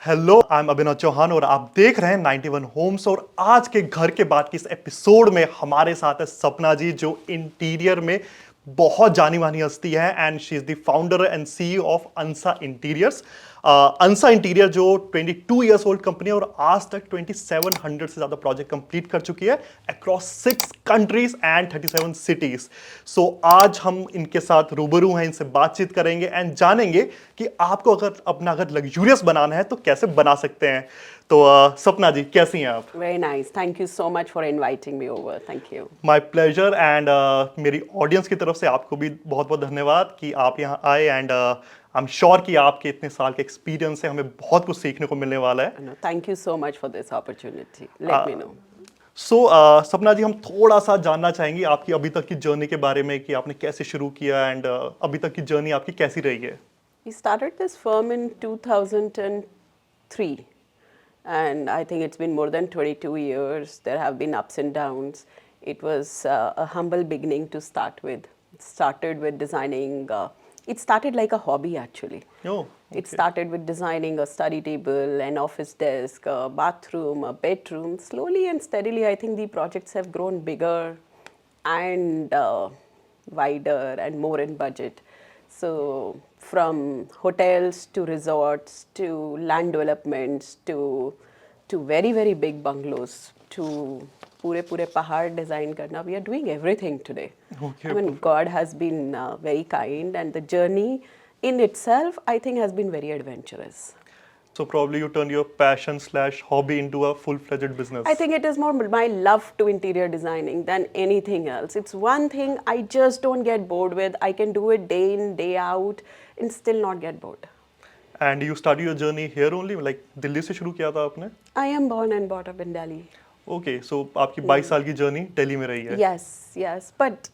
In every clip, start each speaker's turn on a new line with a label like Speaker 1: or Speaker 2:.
Speaker 1: Hello, I am अभिनव चौहान और आप देख रहे हैं 91 होम्स। और आज के घर के बाद की इस एपिसोड में हमारे साथ है सपना जी, जो इंटीरियर में बहुत जानी मानी हस्ती है and she is the founder and CEO of अंसा interiors. अंसा interior जो 22 ईयर्स ओल्ड कंपनी है और आज तक 2700 से ज़्यादा प्रोजेक्ट कंप्लीट कर चुकी है अक्रॉस 6 कंट्रीज एंड 37 सिटीज। सो आज हम इनके साथ रूबरू हैं, इनसे बातचीत करेंगे एंड जानेंगे कि आपको अगर अपना घर लग्जूरियस बनाना है तो कैसे बना सकते हैं। तो सपना जी, कैसी हैं आप?
Speaker 2: Very nice. Thank you so much for inviting me over. Thank you.
Speaker 1: My pleasure and मेरी ऑडियंस की तरफ से आपको भी बहुत बहुत धन्यवाद कि आप यहाँ आए एंड आई एम श्योर कि आपके इतने साल के एक्सपीरियंस से हमें बहुत कुछ सीखने को मिलने वाला है।
Speaker 2: No, thank you so much for this opportunity. Let me know.
Speaker 1: सो सपना जी, हम थोड़ा सा जानना चाहेंगे आपकी अभी तक की जर्नी के बारे में कि आपने कैसे शुरू किया एंड अभी तक की जर्नी आपकी कैसी रही है।
Speaker 2: We started this firm in 2003, and I think it's been more than 22 years. There have been ups and downs. It was a humble beginning to start with. It started with designing. It started like a hobby, actually.
Speaker 1: Oh,
Speaker 2: It started with designing a study table, an office desk, a bathroom, a bedroom. Slowly and steadily, I think the projects have grown bigger and wider and more in budget. So, from hotels to resorts to land developments to very very big bungalows to पूरे पहाड़ design करना, we are doing everything today.
Speaker 1: Okay,
Speaker 2: I mean, God has been very kind, and the journey in itself, I think, has been very adventurous.
Speaker 1: so probably you turned your passion slash hobby into a full-fledged business.
Speaker 2: I think it is more my love to interior designing than anything else. It's one thing I just don't get bored with. I can do it day in, day out, and still not get bored.
Speaker 1: And you started your journey here only, like Delhi से शुरू किया था आपने?
Speaker 2: I am born and brought up in Delhi.
Speaker 1: Okay, so आपकी 22 साल की journey Delhi में रही है।
Speaker 2: Yes, yes. But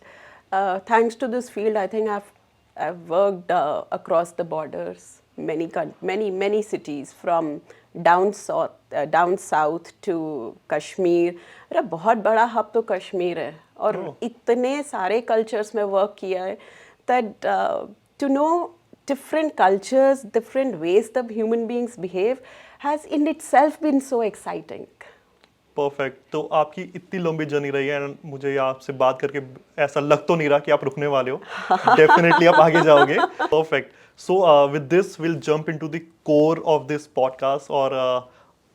Speaker 2: thanks to this field, I think I've worked across the borders, many cities, from down south to Kashmir. मेरा बहुत बड़ा hub तो कश्मीर है और इतने सारे कल्चर्स में वर्क किया है that to know different cultures, different ways that human beings behave has in itself been so exciting.
Speaker 1: Perfect. तो आपकी इतनी लंबी जर्नी रही है and मुझे आपसे बात करके ऐसा लग तो नहीं रहा कि आप रुकने वाले हो। डेफिनेटली आप आगे जाओगे। Perfect. So with this will jump into the core of this podcast और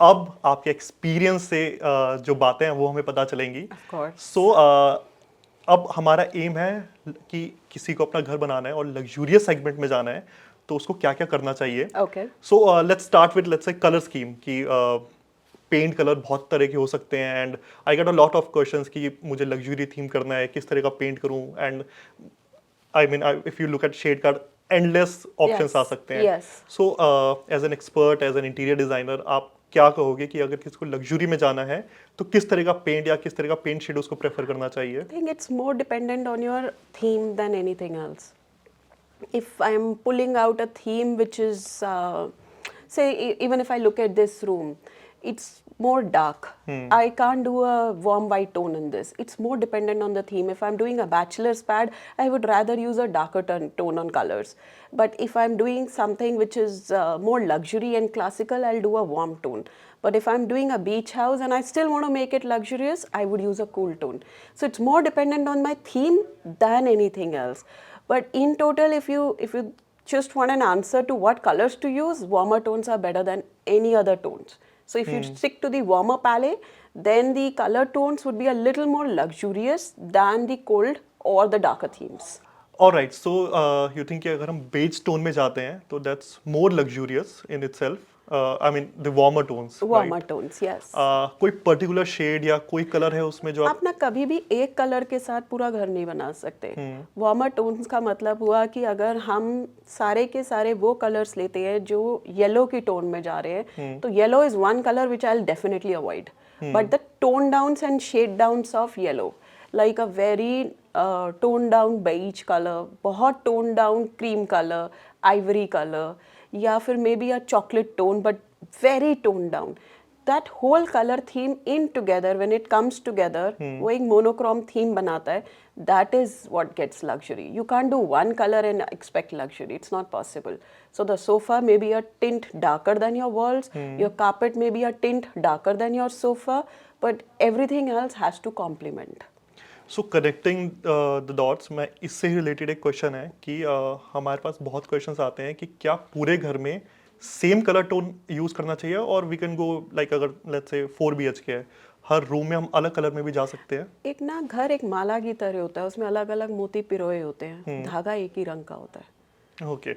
Speaker 1: अब आपके एक्सपीरियंस से जो बातें हैं वो हमें पता चलेंगी।
Speaker 2: Of course.
Speaker 1: सो अब हमारा एम है कि किसी को अपना घर बनाना है और लग्जूरियस सेगमेंट में जाना है तो उसको क्या क्या करना चाहिए।
Speaker 2: Okay.
Speaker 1: So let's start with let's say colour scheme की पेंट कलर बहुत तरह के हो सकते हैं and I get a lot of questions कि मुझे लग्जरी थीम करना है, किस तरह का पेंट करूं and I mean if you look at shade card endless options आ सकते हैं।
Speaker 2: yes.
Speaker 1: So as an expert, as an interior designer, आप क्या कहोगे कि अगर किसी को लग्जरी में जाना है तो किस तरह का पेंट या किस तरह का पेंट शेड उसको प्रेफर करना चाहिए?
Speaker 2: I think it's more dependent on your theme than anything else. If I'm pulling out a theme which is, say, even if I look at this room, it's more dark. I can't do a warm white tone in this. It's more dependent on the theme. If I'm doing a bachelor's pad, I would rather use a darker tone on colors. But if I'm doing something which is more luxury and classical, I'll do a warm tone. But if I'm doing a beach house and I still want to make it luxurious, I would use a cool tone. So it's more dependent on my theme than anything else. But in total, if you just want an answer to what colors to use, warmer tones are better than any other tones. So if you stick to the warmer palette, then the color tones would be a little more luxurious than the cold or the darker themes.
Speaker 1: Alright. So you think कि अगर हम beige tone में जाते हैं तो that's more luxurious in itself, I mean the warmer tones.
Speaker 2: Warmer tones, yes.
Speaker 1: कोई particular shade या कोई कलर है उसमें जो
Speaker 2: आप ना कभी भी एक कलर के साथ पूरा घर नहीं बना सकते। वार्मर टोन्स का मतलब हुआ कि अगर हम सारे के सारे वो कलर्स लेते हैं जो येलो की टोन में जा रहे हैं, तो yellow is one colour which I will definitely avoid, but the tone downs and shade downs of yellow, like a very toned down beige color, बहुत toned down cream color, ivory color, या फिर maybe a chocolate tone but very toned down. that whole color theme in together, when it comes together, वो एक monochrome theme बनाता है. That is what gets luxury. You can't do one color and expect luxury. It's not possible. So the sofa may be a tint darker than your walls. Your carpet may be a tint darker than your sofa, but everything else has to complement.
Speaker 1: So connecting the dots, मैं इससे ही related एक question है कि हमारे पास बहुत questions आते हैं कि क्या पूरे घर में सेम कलर टोन यूज़ करना चाहिए, और वी कैन गो लाइक अगर लेट्स से 4 BHK है, हर रूम में हम अलग कलर में भी जा सकते हैं.
Speaker 2: एक ना घर एक माला की तरह होता है, उसमें अलग अलग मोती पिरोए होते हैं, धागा एक ही रंग का होता है.
Speaker 1: ओके,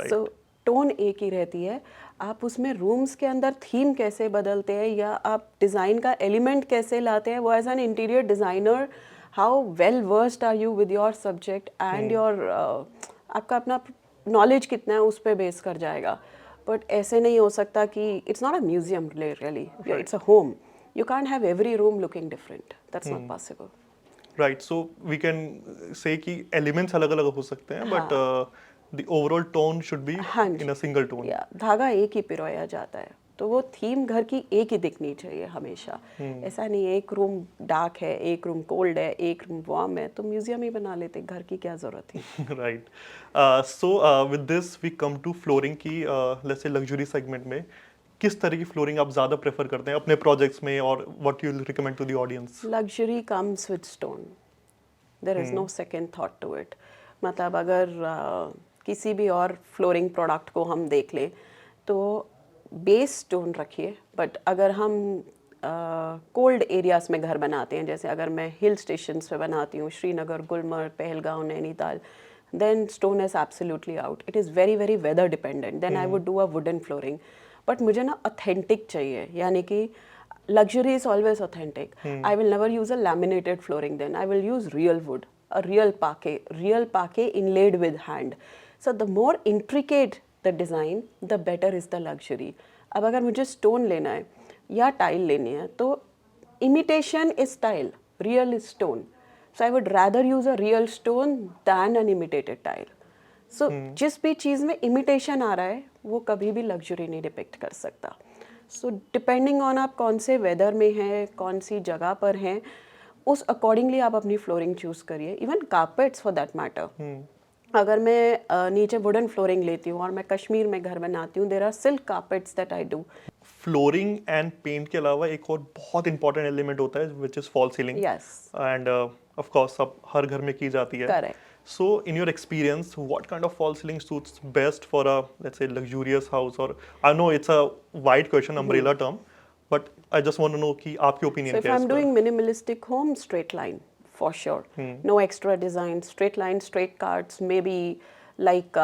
Speaker 2: सो टोन एक ही रहती है. आप उसमें रूम्स के अंदर थीम कैसे बदलते हैं या आप डिज़ाइन का एलिमेंट कैसे लाते हैं, वो as an interior designer how well versed are you with your subject and your आपका अपना नॉलेज कितना है उस पर बेस कर जाएगा. बट ऐसे नहीं हो सकता कि it's not a museum really, it's a home. You can't have every room looking different. That's not possible.
Speaker 1: Right, so we can say कि एलिमेंट्स अलग अलग हो सकते हैं, but the overall tone should be in a single tone.
Speaker 2: या धागा एक ही पिरोया जाता है, तो वो थीम घर की एक ही दिखनी चाहिए हमेशा. ऐसा नहीं है एक रूम डार्क है, एक रूम कोल्ड है, एक रूम वार्म है, तो म्यूजियम ही बना लेते, घर की क्या जरूरत है.
Speaker 1: Right, so with this we come to flooring की लेट्स से लग्जरी सेगमेंट में किस तरह की फ्लोरिंग आप ज़्यादा प्रेफर करते हैं अपने प्रोजेक्ट्स में, और what you will recommend to the audience?
Speaker 2: Luxury comes with stone, there is no second thought to it. मतलब अगर किसी भी और फ्लोरिंग प्रोडक्ट को हम देख लें तो बेस स्टोन रखिए, बट अगर हम कोल्ड एरियाज में घर बनाते हैं, जैसे अगर मैं हिल स्टेशंस पे बनाती हूँ, Srinagar, Gulmarg, Pahalgam, Nainital, then stone is absolutely out. It is very very weather dependent. Then I would do a wooden flooring. But मुझे ना authentic चाहिए, यानी कि luxury is always authentic. I will never use a laminated flooring. Then I will use real wood, a real parquet inlaid with hand. So the more intricate the design, the better is the luxury. अब अगर मुझे stone लेना है या tile लेनी है, तो imitation is tile, real is stone. So I would rather use a real stone than an imitated tile. So जिस भी चीज़ में imitation आ रहा है वो कभी भी luxury नहीं डिपिक्ट कर सकता. So depending on आप कौन से weather में हैं, कौन सी जगह पर हैं, उस accordingly आप अपनी flooring choose करिए. Even carpets for that matter. अगर मैं नीचे वुडन फ्लोरिंग लेती हूँ और मैं कश्मीर में घर बनाती हूँ, there are silk carpets that I do.
Speaker 1: Flooring and paint के अलावा एक और बहुत इंपॉर्टेंट एलिमेंट होता है which is fall ceiling.
Speaker 2: Yes,
Speaker 1: and of course सब हर घर में की जाती है.
Speaker 2: Correct.
Speaker 1: So in your experience what kind of fall ceiling suits best for a let's say luxurious house? और I know it's a wide question, umbrella term, but I just want to know कि आपकी opinion क्या है.
Speaker 2: So if I'm doing minimalistic home, straight line for sure. No extra design, straight line, straight cuts, maybe like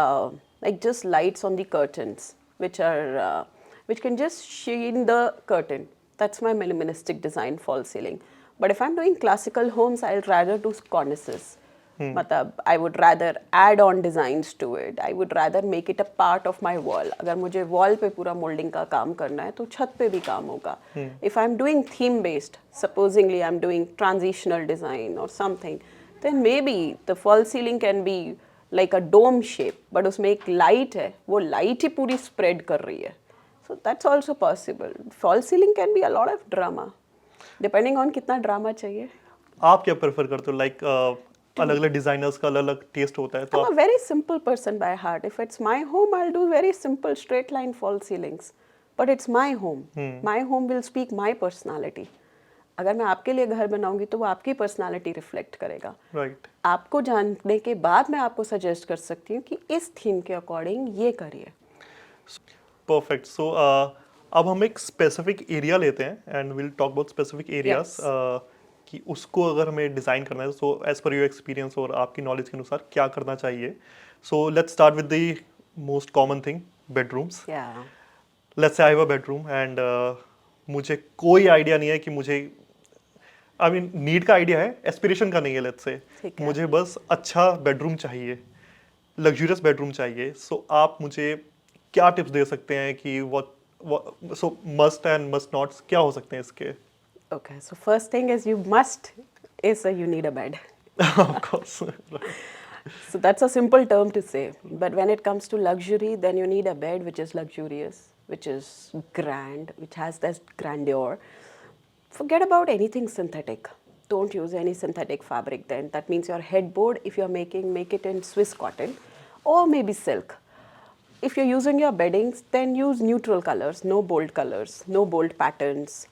Speaker 2: just lights on the curtains, which can just sheen the curtain. That's my minimalistic design fall ceiling. But if I'm doing classical homes, I'll rather do cornices. मतलब I would rather add on designs to it. I would rather make it a part of my wall. अगर मुझे wall पे पूरा molding का काम करना है तो छत पे भी काम होगा. If I'm doing theme based, supposingly I'm doing transitional design or something, then maybe the fall ceiling can be like a dome shape, but उसमें एक light है, वो light ही पूरी spread कर रही है. So that's also possible. Fall ceiling can be a lot of drama, depending on कितना drama चाहिए.
Speaker 1: आप क्या प्रेफर करते हो? लाइक अलग अलग डिजाइनर्स का अलग अलग टेस्ट होता है, तो
Speaker 2: I'm a very simple person by heart. If it's my home, I'll do very simple straight line fall ceilings. But it's my home. My home will speak my personality. अगर मैं आपके लिए घर बनाऊंगी तो वो आपकी पर्सनालिटी रिफ्लेक्ट करेगा.
Speaker 1: राइट.
Speaker 2: आपको जानने के बाद मैं आपको सजेस्ट कर सकती हूँ कि इस थीम के अकॉर्डिंग ये करिए.
Speaker 1: परफेक्ट. सो अब हम एक स्पेसिफिक एरिया लेते हैं and will talk about specific areas कि उसको अगर हमें डिज़ाइन करना है, so as per your experience और आपकी नॉलेज के अनुसार क्या करना चाहिए. So let's start with the most common thing, bedrooms. Let's say I have a bedroom and मुझे कोई आइडिया नहीं है कि मुझे आई मीन नीड का आइडिया है, एस्पिरेशन का नहीं है. लेट्स से मुझे बस अच्छा बेडरूम चाहिए, लग्जूरियस बेडरूम चाहिए. सो आप मुझे क्या टिप्स दे सकते हैं कि so must and must nots क्या हो सकते हैं इसके?
Speaker 2: Okay, so first thing is you need a bed.
Speaker 1: Of course.
Speaker 2: So that's a simple term to say, but when it comes to luxury, then you need a bed which is luxurious. which is grand, which has this grandeur. Forget about anything synthetic. Don't use any synthetic fabric then. That means your headboard, if you're making, make it in Swiss cotton or maybe silk. If you're using your beddings, then use neutral colors, no bold colors, no bold patterns,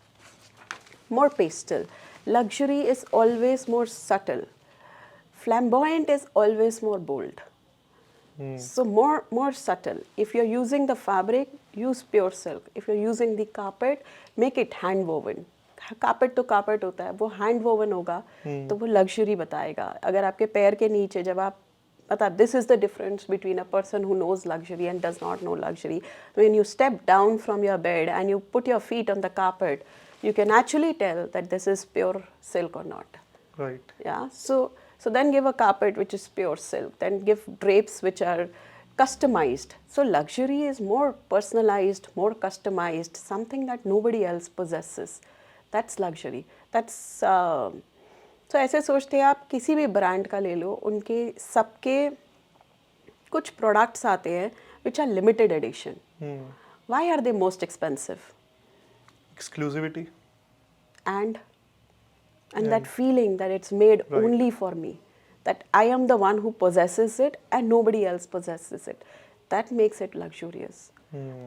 Speaker 2: more pastel. Luxury is always more subtle. Flamboyant is always more bold. So more subtle. If you're using the fabric, use pure silk. If you're using the carpet, make it hand woven. Carpet तो carpet होता है, वो hand woven होगा तो वो luxury बताएगा. अगर आपके पैर के नीचे जब आप पता, this is the difference between a person who knows luxury and does not know luxury. When you step down from your bed and you put your feet on the carpet, you can actually tell that this is pure silk or not.
Speaker 1: Right.
Speaker 2: Yeah. So then give a carpet which is pure silk. Then give drapes which are customized. So luxury is more personalized, more customized, something that nobody else possesses. That's luxury. That's so ऐसे सोचते हैं आप किसी भी brand का ले लो, उनके सबके कुछ प्रोडक्ट्स आते हैं which are limited edition. Why are they most expensive?
Speaker 1: Exclusivity.
Speaker 2: And that feeling that it's made
Speaker 1: Right.
Speaker 2: only for me, that I am the one who possesses it and nobody else possesses it, that makes it luxurious.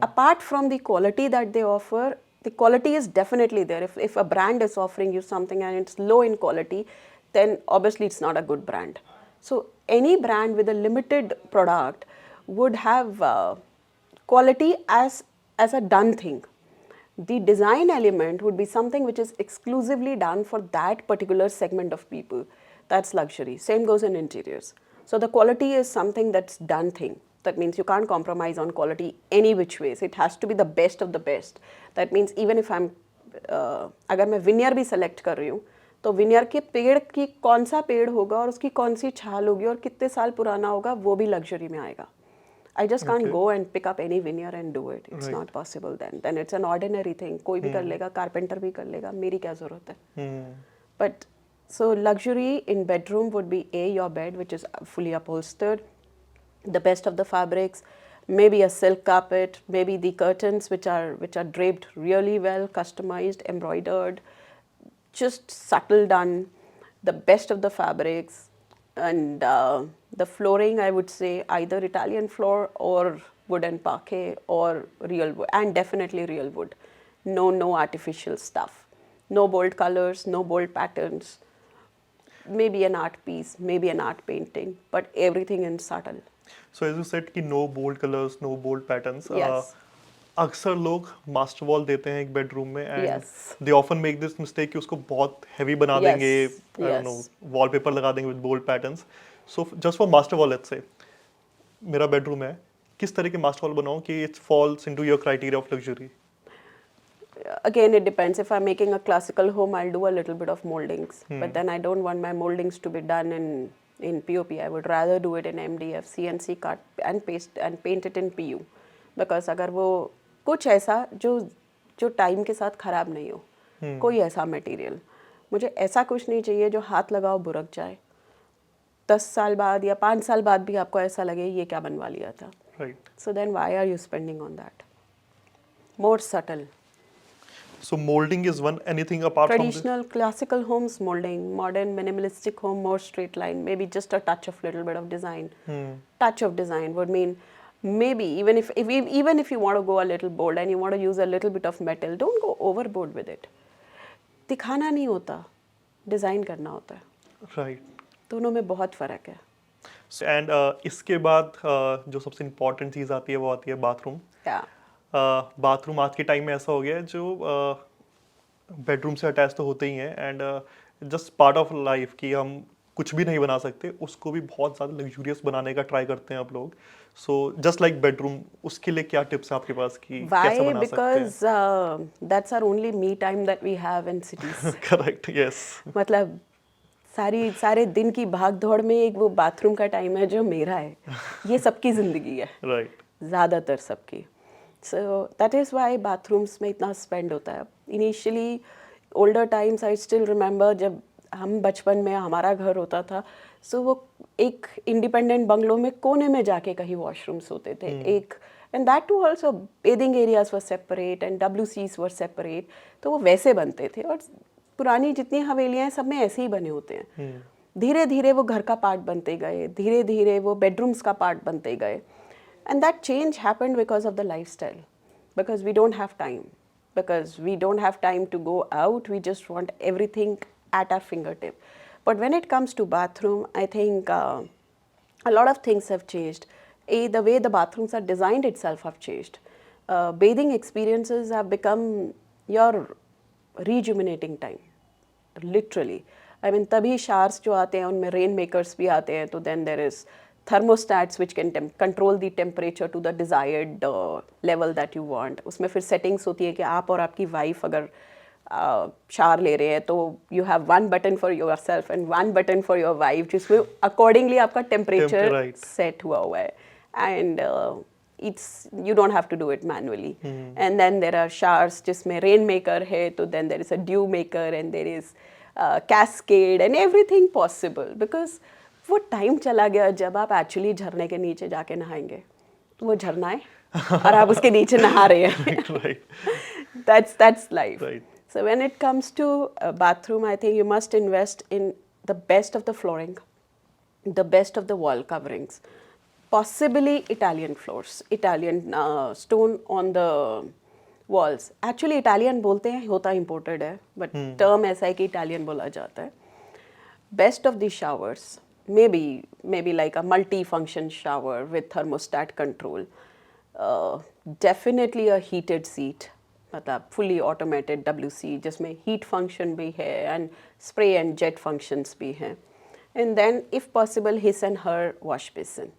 Speaker 2: Apart from the quality that they offer, the quality is definitely there. If a brand is offering you something and it's low in quality, then obviously it's not a good brand. So any brand with a limited product would have quality as a done thing. The design element would be something which is exclusively done for that particular segment of people. That's luxury. Same goes in interiors. So the quality is something that's done thing. That means you can't compromise on quality any which ways. It has to be the best of the best. That means even if I'm अगर मैं veneer भी select कर रही हूँ तो veneer के पेड़ की कौन सा पेड़ होगा और उसकी कौन सी छाल होगी और कितने साल पुराना होगा, वो भी लग्जरी में आएगा. I just can't
Speaker 1: Okay.
Speaker 2: go and pick up any veneer and do it. It's
Speaker 1: Right.
Speaker 2: not possible then. Then it's an ordinary thing. कोई भी कर लेगा, कारपेंटर भी कर लेगा, मेरी क्या ज़रूरत है? But so luxury in bedroom would be your bed, which is fully upholstered, the best of the fabrics, maybe a silk carpet, maybe the curtains which are draped really well, customized, embroidered, just subtle done, the best of the fabrics. And the flooring, I would say either Italian floor or wooden parquet or real wood, and definitely real wood. No artificial stuff. No bold colors, no bold patterns. Maybe an art piece, maybe an art painting, but everything in subtle.
Speaker 1: So as you said कि no bold colors, no bold patterns.
Speaker 2: Yes.
Speaker 1: अक्सर लोग master wall देते हैं एक bedroom में and
Speaker 2: Yes.
Speaker 1: They often make this mistake कि उसको बहुत हैवी बना
Speaker 2: Yes,
Speaker 1: देंगे,
Speaker 2: yes.
Speaker 1: वॉलपेपर लगा देंगे with bold patterns. So just for master wall, let's say मेरा बेडरूम है, किस तरह के मास्टर वॉल बनाऊं कि it falls into your criteria of luxury?
Speaker 2: Again, it depends. If I'm making a classical home, I'll do a little bit of moldings. But then I don't want my moldings to be done in POP. I would rather do it in MDF, CNC cut and paste and paint it in PU. Because अगर वो कुछ ऐसा जो time के साथ ख़राब नहीं हो, कोई ऐसा मटेरियल, मुझे ऐसा कुछ नहीं चाहिए जो हाथ लगाओ बुरक जाए. 10 साल बाद या 5 साल बाद भी आपको ऐसा लगे ये क्या बनवा लिया था.
Speaker 1: Right.
Speaker 2: So then why are you spending on that? More subtle.
Speaker 1: So molding is one. Anything apart from this?
Speaker 2: Traditional classical homes molding, modern minimalistic home more straight line, maybe just a touch of little bit of design. Touch of design would mean maybe even if you want to go a little bold and you want to use a little bit of metal, don't go overboard with it. दिखाना नहीं होता, design करना होता है.
Speaker 1: Right.
Speaker 2: दोनों में बहुत फ़र्क है.
Speaker 1: एंड इसके बाद जो सबसे इम्पोर्टेंट चीज़ आती है वो आती है बाथरूम.
Speaker 2: Yeah.
Speaker 1: बाथरूम आज के टाइम में ऐसा हो गया है जो बेडरूम से अटैच तो होते ही हैं and just part of life कि हम कुछ भी नहीं बना सकते, उसको भी बहुत ज़्यादा लग्जूरियस बनाने का ट्राई करते हैं आप लोग. सो जस्ट लाइक बेडरूम, उसके लिए क्या टिप्स हैं आपके पास कि कैसे
Speaker 2: Why?
Speaker 1: बना सकते हैं?
Speaker 2: Because that's our only me time that we have in cities.
Speaker 1: Correct. Yes.
Speaker 2: मतलब सारे दिन की भाग दौड़ में एक वो बाथरूम का टाइम है जो मेरा है. ये सबकी ज़िंदगी है,
Speaker 1: राइट.
Speaker 2: ज़्यादातर सबकी. So that is why bathrooms में इतना स्पेंड होता है. Initially older times I still remember जब हम बचपन में हमारा घर होता था, सो वो एक इंडिपेंडेंट बंगलों में कोने में जाके कहीं वॉशरूम्स होते थे, एक and that too also bathing areas were separate and WCs were separate. तो वो वैसे बनते थे और पुरानी जितनी हवेलियाँ हैं सब में ऐसे ही बने होते हैं. धीरे धीरे वो घर का पार्ट बनते गए, धीरे धीरे वो बेडरूम्स का पार्ट बनते गए. And that change happened because of the lifestyle, because we don't have time, because we don't have time to go out, we just want everything at our fingertip. But when it comes to bathroom, I think a lot of things have changed. The way the bathrooms are designed itself have changed. Bathing experiences have become your rejuvenating time, literally. I mean, तभी showers जो आते हैं उनमें rain makers भी आते हैं, तो then there is thermostats which can control the temperature to the desired level that you want. उसमें फिर settings होती है कि आप और आपकी wife अगर शावर ले रहे हैं तो you have one button for yourself and one button for your wife, जिसमें accordingly आपका temperature
Speaker 1: Right.
Speaker 2: set हुआ हुआ है. And you don't have to do it manually. And then there are showers जिसमें rain maker है, तो then there is a dew maker and there is cascade and everything possible, because वो time चला गया जब आप एक्चुअली झरने के नीचे जाके नहाएंगे, तो वो झरना है और आप उसके नीचे नहा रहे हैं.
Speaker 1: Right.
Speaker 2: That's life.
Speaker 1: Right.
Speaker 2: So when it comes to a bathroom, I think you must invest in the best of the flooring, the best of the wall coverings, possibly Italian floors, Italian stone on the walls. Actually Italian बोलते हैं, होता imported है, but term ऐसा है कि Italian बोला जाता है. Best of the showers, maybe like a multi-function shower with thermostat control. Definitely a heated seat, मतलब fully automated WC जिसमें heat function भी है and spray and jet functions भी हैं. And then if possible his and her wash basin,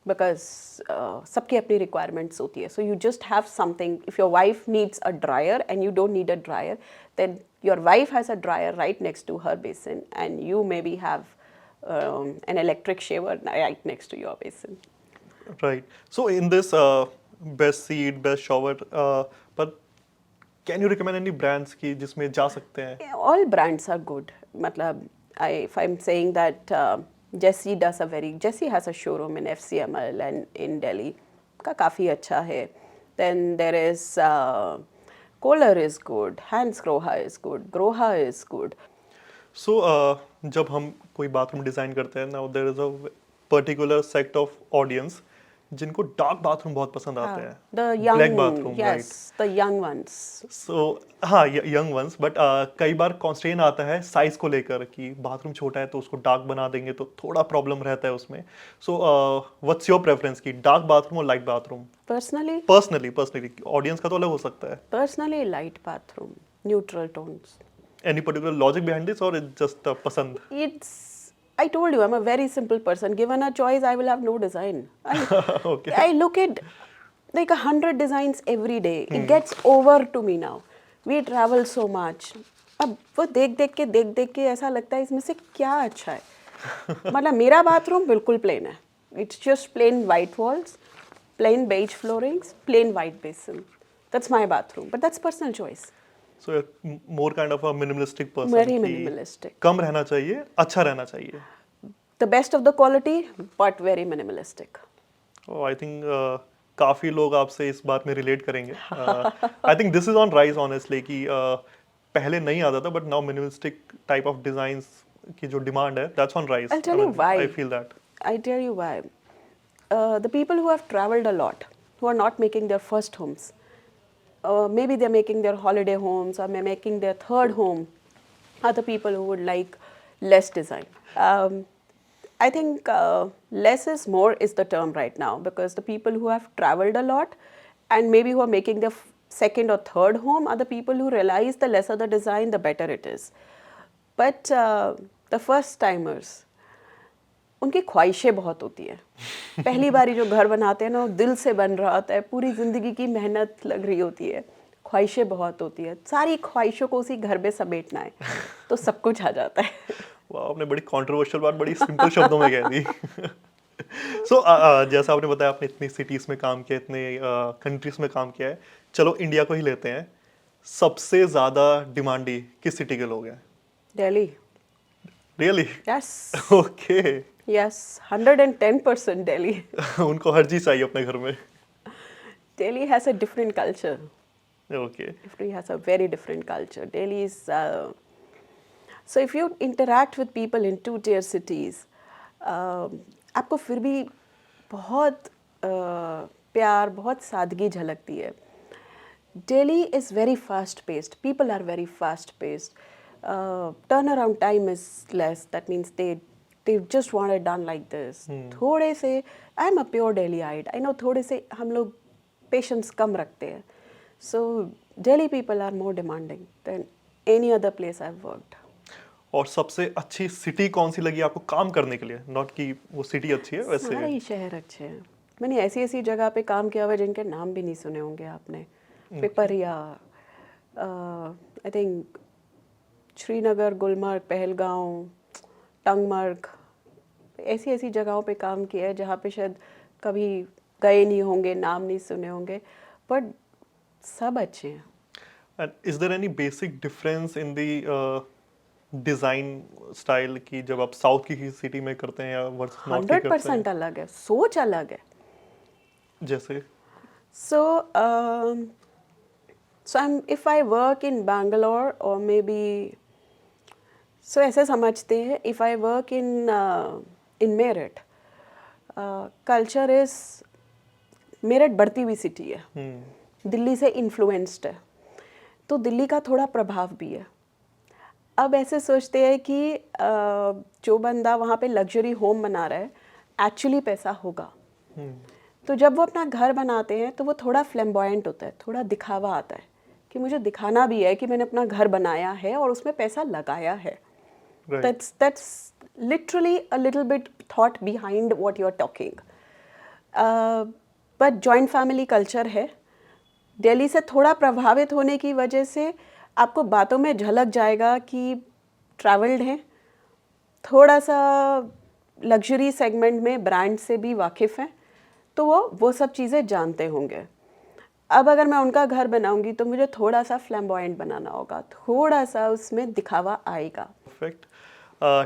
Speaker 2: because सबकी अपनी requirements होती है. So you just have something. If your wife needs a dryer and you don't need a dryer, then your wife has a dryer right next to her basin, and you maybe have an electric shaver right next to your basin.
Speaker 1: Right. So in this best seat, best shower, but can you recommend any brands की जिसमें जा सकते हैं?
Speaker 2: Yeah, all brands are good. मतलब if I'm saying that Jessie has a showroom in FCML and in Delhi का काफ़ी अच्छा है. Then there is Kohler is good, Hans Grohe is good, Grohe is good.
Speaker 1: So जब हम कोई bathroom design करते हैं, now there is a particular sect of audience जिनको डार्क बाथरूम बहुत पसंद आते हैं.
Speaker 2: The young,
Speaker 1: Black bathroom,
Speaker 2: yes,
Speaker 1: right.
Speaker 2: the young ones.
Speaker 1: So हाँ, यंग वंस, बट कई बार कॉन्स्ट्रेन आता है साइज को लेकर कि बाथरूम छोटा है तो उसको डार्क बना देंगे तो थोड़ा प्रॉब्लम रहता है उसमें. सो व्हाट्स योर प्रेफरेंस की डार्क बाथरूम और लाइट बाथरूम? पर्सनली ऑडियंस का तो अलग हो सकता है.
Speaker 2: Personally, light bathroom, neutral tones.
Speaker 1: Any particular logic behind this और इट्स जस्ट पसंद?
Speaker 2: I told you, I'm a very simple person. Given a choice, I will have no design.
Speaker 1: Okay.
Speaker 2: I look at like 100 designs every day. It gets over to me now. We travel so much. अब वो देख देख के ऐसा लगता है इसमें से क्या अच्छा है. मतलब मेरा बाथरूम बिल्कुल प्लेन है. It's just plain white walls, plain beige floorings, plain white basin. That's my bathroom. But that's personal choice.
Speaker 1: So you're more kind of a minimalistic person.
Speaker 2: Very
Speaker 1: कि
Speaker 2: minimalistic.
Speaker 1: कम रहना चाहिए, अच्छा रहना चाहिए.
Speaker 2: The best of the quality, but very minimalistic.
Speaker 1: Oh, I think काफी लोग आपसे इस बात में रिलेट करेंगे. I think this is on rise honestly कि पहले नहीं आता था, but now minimalistic type of designs की जो demand है, that's on rise.
Speaker 2: I'll tell you why.
Speaker 1: I feel that.
Speaker 2: I tell you why. The people who have traveled a lot, who are not making their first homes, maybe they're making their holiday homes or they're making their third home, are the people who would like less design. I think less is more is the term right now, because the people who have traveled a lot and maybe who are making their second or third home are the people who realize the lesser the design, the better it is. But the first timers, उनकी ख्वाहिशें बहुत होती है. पहली बारी जो घर बनाते हैं ना, वो दिल से बन रहा होता है, पूरी ज़िंदगी की मेहनत लग रही होती है, ख्वाहिशें बहुत होती है, सारी ख्वाहिशों को उसी घर में समेटना है, तो सब कुछ आ जाता है.
Speaker 1: वाह, आपने बड़ी कंट्रोवर्शियल बात बड़ी सिंपल शब्दों में कह दी. सो जैसा आपने बताया, आपने इतनी सिटीज़ में काम किया, इतने कंट्रीज़ में काम किया है. चलो इंडिया को ही लेते हैं. सबसे ज़्यादा डिमांडी किस सिटी के लोग हैं?
Speaker 2: Delhi.
Speaker 1: Really?
Speaker 2: Yes.
Speaker 1: Okay.
Speaker 2: Yes, 110% Delhi.
Speaker 1: उनको हर चीज़ चाहिए अपने घर में.
Speaker 2: Delhi has a different culture.
Speaker 1: Okay.
Speaker 2: Delhi has a very different culture. Delhi is so if you interact with people in two-tier cities, आपको फिर भी बहुत प्यार, बहुत सादगी झलकती है. Delhi is very fast-paced. People are very fast-paced. Turnaround time is less. That means they just want it done like this. थोड़े से I'm a pure Delhiite. I know थोड़े से हम लोग patience कम रखते हैं. So Delhi people are more demanding than any other place I've worked.
Speaker 1: और सबसे अच्छी सिटी कौन सी लगी आपको काम करने के लिए? नॉट कि वो सिटी अच्छी है वैसे.
Speaker 2: सारे ही शहर अच्छे हैं. मैंने ऐसी ऐसी जगह पे काम किया हुआ है जिनके नाम भी नहीं सुने होंगे आपने. पिपरिया, आई थिंक श्रीनगर, गुलमर्ग, पहलगांव, टंगमर्ग, ऐसी ऐसी जगहों पे काम किया है जहाँ पे शायद कभी गए नहीं होंगे, नाम नहीं सुने होंगे, बट सब अच्छे हैं.
Speaker 1: And is there any basic difference in the design style की जब आप साउथ की सिटी में करते हैं या वर्सेस नॉर्थ की करते
Speaker 2: 100% अलग है, सोच अलग है.
Speaker 1: हैं? जैसे
Speaker 2: So if I work in Bangalore or maybe so ऐसे समझते हैं if I work in Meerut, culture is Meerut बढ़ती हुई सिटी है, दिल्ली से इन्फ्लुएंस्ड है, तो दिल्ली का थोड़ा प्रभाव भी है. अब ऐसे सोचते हैं कि जो बंदा वहाँ पे लग्जरी होम बना रहा है एक्चुअली पैसा होगा. तो जब वो अपना घर बनाते हैं तो वो थोड़ा फ्लैम्बॉयंट होता है, थोड़ा दिखावा आता है कि मुझे दिखाना भी है कि मैंने अपना घर बनाया है और उसमें पैसा लगाया है.
Speaker 1: Right.
Speaker 2: That's literally a little bit thought behind what you're talking. But joint family culture है. दिल्ली से थोड़ा प्रभावित होने की वजह से आपको बातों में झलक जाएगा कि ट्रैवल्ड हैं, थोड़ा सा लग्जरी सेगमेंट में ब्रांड से भी वाकिफ़ हैं, तो वो सब चीज़ें जानते होंगे. अब अगर मैं उनका घर बनाऊंगी तो मुझे थोड़ा सा फ्लैम्बॉयंट बनाना होगा, थोड़ा सा उसमें दिखावा आएगा.
Speaker 1: परफेक्ट.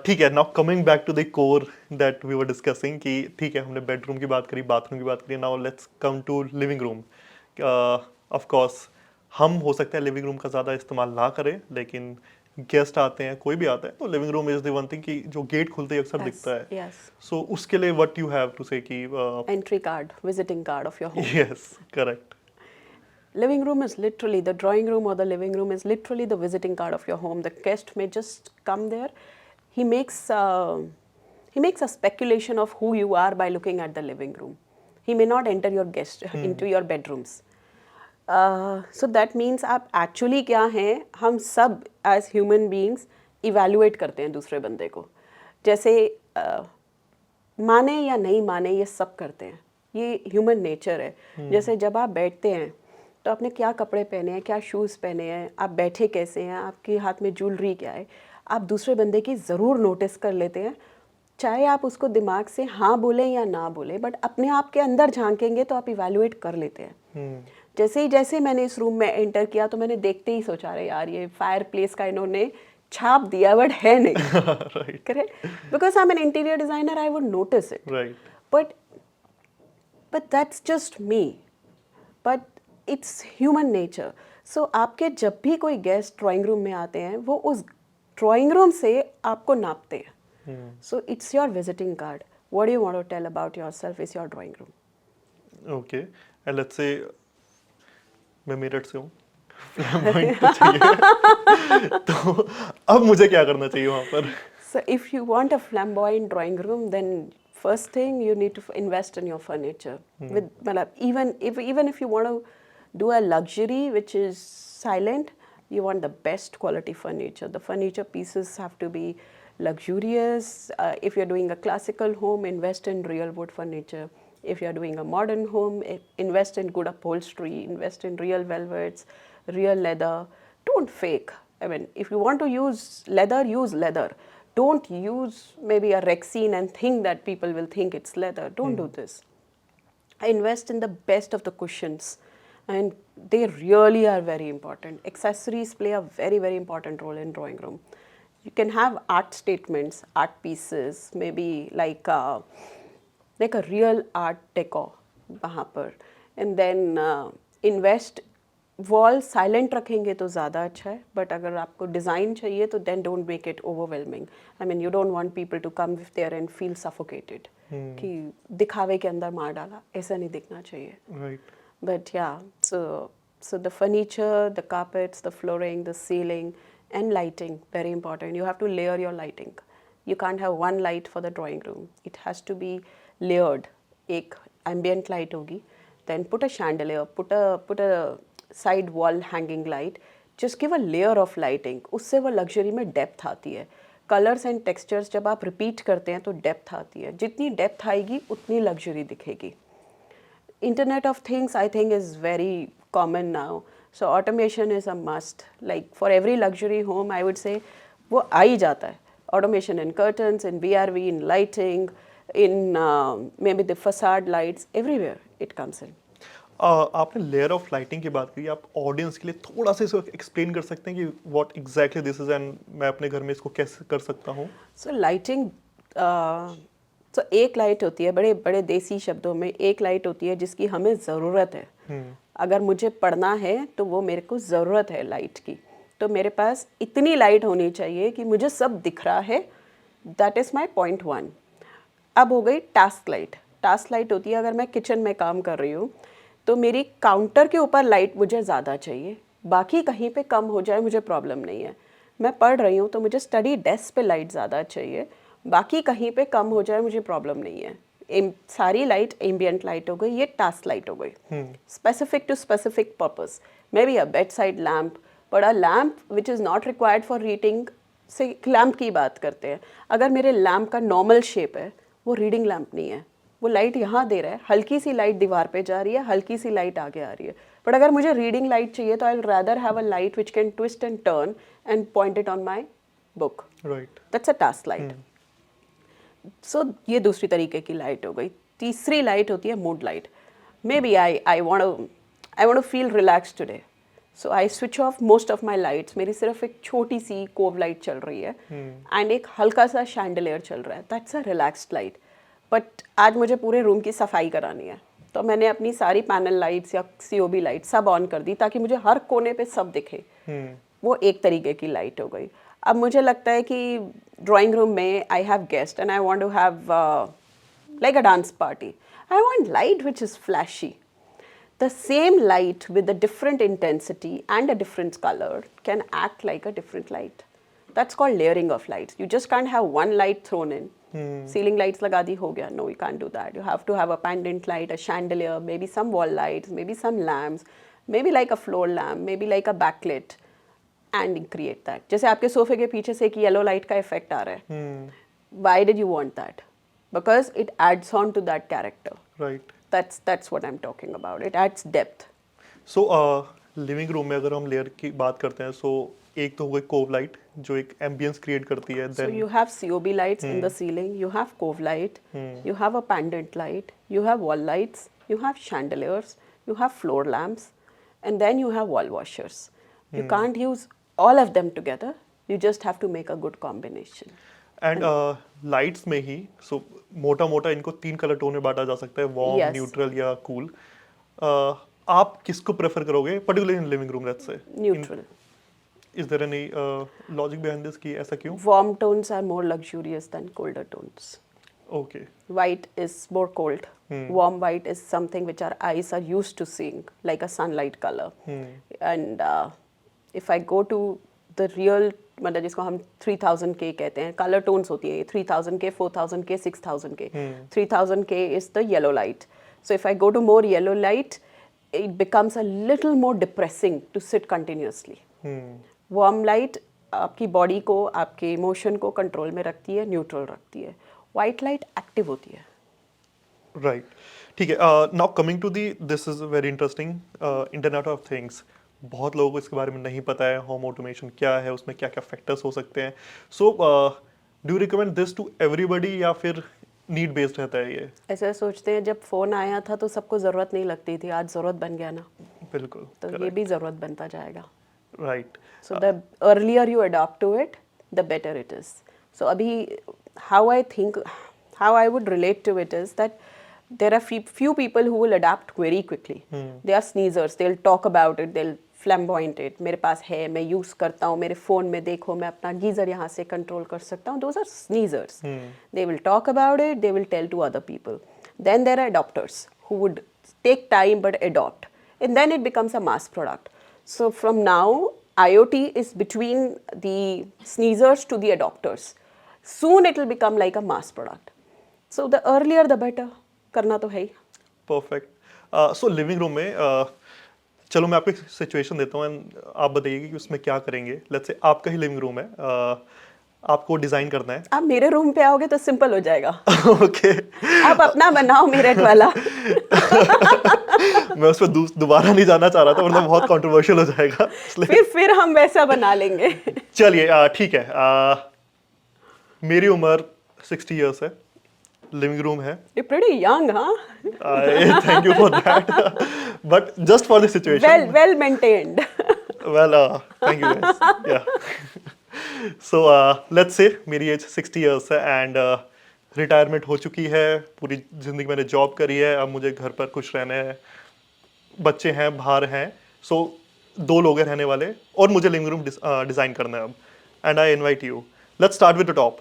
Speaker 1: ठीक है. Now coming back to the core that we were discussing कि ठीक है हमने बेडरूम की बात करी, बाथरूम की बात करी. Now let's come to living room. Of course हम हो सकता है लिविंग रूम का ज़्यादा इस्तेमाल ना करें, लेकिन गेस्ट आते हैं, कोई भी आता है, तो living room is the one thing कि जो गेट खुलते ही अक्सर दिखता है.
Speaker 2: Yes.
Speaker 1: सो उसके लिए व्हाट यू हैव टू से कि
Speaker 2: Entry card, visiting card of your home.
Speaker 1: Yes correct.
Speaker 2: Living room is literally, the drawing room or the living room is literally the visiting card of your home. The guest may just come there. He makes a speculation of who you are by looking at the living room. He may not enter your guest into your bedrooms. So that means आप actually क्या हैं, हम सब as human beings evaluate करते हैं दूसरे बंदे को. जैसे माने या नहीं माने ये सब करते हैं, ये ह्यूमन नेचर है. जैसे जब आप बैठते हैं तो आपने क्या कपड़े पहने हैं, क्या शूज़ पहने हैं, आप बैठे कैसे हैं, आपके हाथ में ज्वेलरी क्या है, आप दूसरे बंदे की ज़रूर नोटिस कर लेते हैं. चाहे आप उसको दिमाग से हाँ बोलें या ना बोलें, बट अपने आप के अंदर झांकेंगे तो आप इवैल्यूएट कर लेते हैं. जैसे मैंने इस रूम में एंटर किया तो मैंने देखते ही सोचा रहे यार ये फायर प्लेस का इन्होंने छाप दिया, बट है नहीं. Correct, because I am an interior designer, I would notice it.
Speaker 1: Right.
Speaker 2: But that's just me. But it's human nature. So आपके जब भी कोई गेस्ट ड्राइंग रूम में आते हैं वो उस ड्राइंग रूम से आपको नापते हैं. So it's your visiting card. What do you want to tell about yourself is your drawing room.
Speaker 1: Okay. And let's say मैं मेरठ से हूँ, फ्लैम्बॉयंट तो चाहिए. तो अब मुझे क्या करना चाहिए वहाँ पर?
Speaker 2: So if you want a flamboyant drawing room, then first thing you need to invest in your furniture. With even if you want to do a luxury which is silent, you want the best quality furniture. The furniture pieces have to be luxurious. If you're doing a classical home, invest in real wood furniture. If you're doing a modern home, invest in good upholstery, invest in real velvets, real leather. Don't fake. I mean, if you want to use leather. Don't use maybe a Rexine and think that people will think it's leather. Don't do this. Invest in the best of the cushions, and they really are very important. Accessories play a very, very important role in drawing room. You can have art statements, art pieces, maybe like a real art decor वहाँ पर. And then invest wall silent रखेंगे तो ज़्यादा अच्छा है, but अगर आपको design चाहिए तो then don't make it overwhelming. I mean you don't want people to come with there and feel suffocated कि दिखावे के अंदर मार डाला, ऐसा नहीं दिखना चाहिए.
Speaker 1: Right.
Speaker 2: But yeah, so the furniture, the carpets, the flooring, the ceiling, and lighting, very important. You have to layer your lighting. You can't have one light for the drawing room. It has to be layered. एक ambient light होगी, then put a chandelier, put a side wall hanging light. Just give a layer of lighting. उससे वो luxury में depth आती है. Colors and textures जब आप repeat करते हैं तो depth आती है. जितनी depth आएगी उतनी luxury दिखेगी. Internet of Things, I think, is very common now. So automation is a must. Like for every luxury home, I would say, वो आ ही जाता है. Automation in curtains, in VRV, in lighting, in maybe the facade lights, everywhere it comes in.
Speaker 1: आपने layer of lighting की बात करी. आप audience के लिए थोड़ा सा इसको एक्सप्लेन कर सकते हैं कि what exactly this is and मैं अपने घर में इसको कैसे कर सकता हूँ?
Speaker 2: So lighting, तो एक लाइट होती है, बड़े बड़े देसी शब्दों में एक लाइट होती है जिसकी हमें ज़रूरत है. अगर मुझे पढ़ना है तो वो मेरे को ज़रूरत है लाइट की, तो मेरे पास इतनी लाइट होनी चाहिए कि मुझे सब दिख रहा है. That is my point 1. अब हो गई टास्क लाइट. टास्क लाइट होती है अगर मैं किचन में काम कर रही हूँ तो मेरी काउंटर के ऊपर लाइट मुझे ज़्यादा चाहिए, बाकी कहीं पे कम हो जाए मुझे प्रॉब्लम नहीं है. मैं पढ़ रही हूँ तो मुझे स्टडी डेस्क पे लाइट ज़्यादा चाहिए, बाकी कहीं पे कम हो जाए मुझे प्रॉब्लम नहीं है. सारी लाइट एम्बियंट लाइट हो गई, ये टास्क लाइट हो गई. Specific to specific purpose. Maybe a bedside lamp, but a lamp which is not required for reading. Say lamp की बात करते हैं, अगर मेरे लैम्प का नॉर्मल शेप है, वो रीडिंग लैम्प नहीं है. वो लाइट यहाँ दे रहा है, हल्की सी लाइट दीवार पे जा रही है, हल्की सी लाइट आगे आ रही है. बट अगर मुझे रीडिंग लाइट चाहिए तो I will rather have a light which can twist and turn and point it on my book.
Speaker 1: Right.
Speaker 2: That's a task light. So ये दूसरी तरीके की लाइट हो गई. तीसरी लाइट होती है mood light. Maybe I want to feel relax today, so I switch off most of my lights. मेरी सिर्फ एक छोटी सी कोव लाइट चल रही है एंड एक हल्का सा शैंडलियर चल रहा है. That's a relaxed light. But आज मुझे पूरे रूम की सफाई करानी है, तो मैंने अपनी सारी पैनल लाइट्स या COB लाइट सब ऑन कर दी ताकि मुझे हर कोने पे सब दिखे. वो एक तरीके की लाइट हो गई. अब मुझे लगता है कि ड्राइंग रूम में I have guest and I want to have like a dance party. I want light which is flashy. The same light with a different intensity and a different color can act like a different light. That's called layering of lights. You just can't have one light thrown in. Ceiling lights लगा दी हो गया. No, you can't do that. You have to have a pendant light, a chandelier, maybe some wall lights, maybe some lamps, maybe like a floor lamp, maybe like a backlit, and create that. जैसे आपके सोफे के पीछे से एक yellow light का effect आ रहा है. Why did you want that? Because it adds on to that character.
Speaker 1: Right.
Speaker 2: That's what I'm talking about. It adds depth.
Speaker 1: So living room में अगर हम लेयर की बात करते हैं, सो एक तो हो गई कोव लाइट जो एक एम्बियंस क्रिएट करती है.
Speaker 2: So
Speaker 1: then
Speaker 2: you have COB lights in the ceiling, you have cove light, you have a pendant light, you have wall lights, you have chandeliers, you have floor lamps, and then you have wall washers. You can't use all of them together. You just have to make a good combination.
Speaker 1: And lights में ही सो मोटा मोटा इनको 3 colour tone में बांटा जा सकता है, warm,
Speaker 2: Yes.
Speaker 1: Neutral या कूल. आप किसको प्रेफर करोगे particularly in living room? Let's say
Speaker 2: Neutral.
Speaker 1: Is there any logic behind this कि ऐसा क्यों?
Speaker 2: Warm tones are more luxurious than colder tones.
Speaker 1: Okay.
Speaker 2: White is more cold. Warm white is something which our eyes are used to seeing, like a sunlight color. And if I go to the real, मतलब जिसको हम 3000K कहते हैं, colour tones होती है 3000K, 4000K, 6000K. 3000K is the yellow light. So if I go to more yellow light, it becomes a little more depressing to sit continuously. Warm light आपकी body को, आपके emotion को control में रखती है, neutral रखती है. White light active होती है.
Speaker 1: राइट. ठीक है. Now coming to the, this is very interesting, internet of things. बहुत लोगों को इसके बारे में नहीं पता है, होम ऑटोमेशन क्या है, उसमें क्या क्या फैक्टर्स हो सकते हैं. So do you recommend this to everybody या फिर नीड बेस्ड रहता है ये?
Speaker 2: ऐसे सोचते हैं जब फ़ोन आया था तो सबको ज़रूरत नहीं लगती थी, आज ज़रूरत बन गया ना,
Speaker 1: बिल्कुल.
Speaker 2: तो ये भी ज़रूरत बनता जाएगा.
Speaker 1: Right.
Speaker 2: So the earlier you adapt to it, the better it is. So अभी how I would relate to it is that there are few people who will adapt very quickly. They are sneezers. They'll talk about it. They'll flamboyant it. मेरे पास है, मैं use करता हूँ, मेरे phone में देखो, मैं अपना गीजर यहाँ से कंट्रोल कर सकता हूँ. Those are sneezers. They will talk about it. They will tell to other people. Then there are adopters who would take time but adopt, and then it becomes a mass product. So from now, IoT is between the sneezers to the adopters. Soon it will become like a mass product. So the earlier the better. करना तो है ही.
Speaker 1: Perfect. सो living room में चलो मैं आपको एक situation देता हूँ एंड आप बताइए कि उसमें क्या करेंगे. लेट्स से आपका ही लिविंग रूम है, आपको डिजाइन करना है.
Speaker 2: आप मेरे रूम पे आओगे तो सिंपल हो जाएगा.
Speaker 1: ओके.
Speaker 2: आप अपना बनाओ मिरट वाला.
Speaker 1: मैं उस पर दोबारा नहीं जाना चाह रहा था वरना बहुत कंट्रोवर्शियल हो जाएगा.
Speaker 2: फिर हम वैसा बना लेंगे.
Speaker 1: चलिए ठीक है. मेरी उम्र 60 इयर्स है. लिविंग रूम है.
Speaker 2: You're pretty young, huh?
Speaker 1: Thank you for that. But just for the situation.
Speaker 2: Well maintained.
Speaker 1: Well, thank you guys. Yeah. So let's say मेरी एज 60 इयर्स है एंड रिटायरमेंट हो चुकी है. पूरी जिंदगी मैंने जॉब करी है. अब मुझे घर पर खुश रहना है. बच्चे हैं, बाहर हैं. सो 2 लोग हैं रहने वाले और मुझे लिविंग रूम डिज़ाइन करना है अब. And I invite you. Let's start with the top.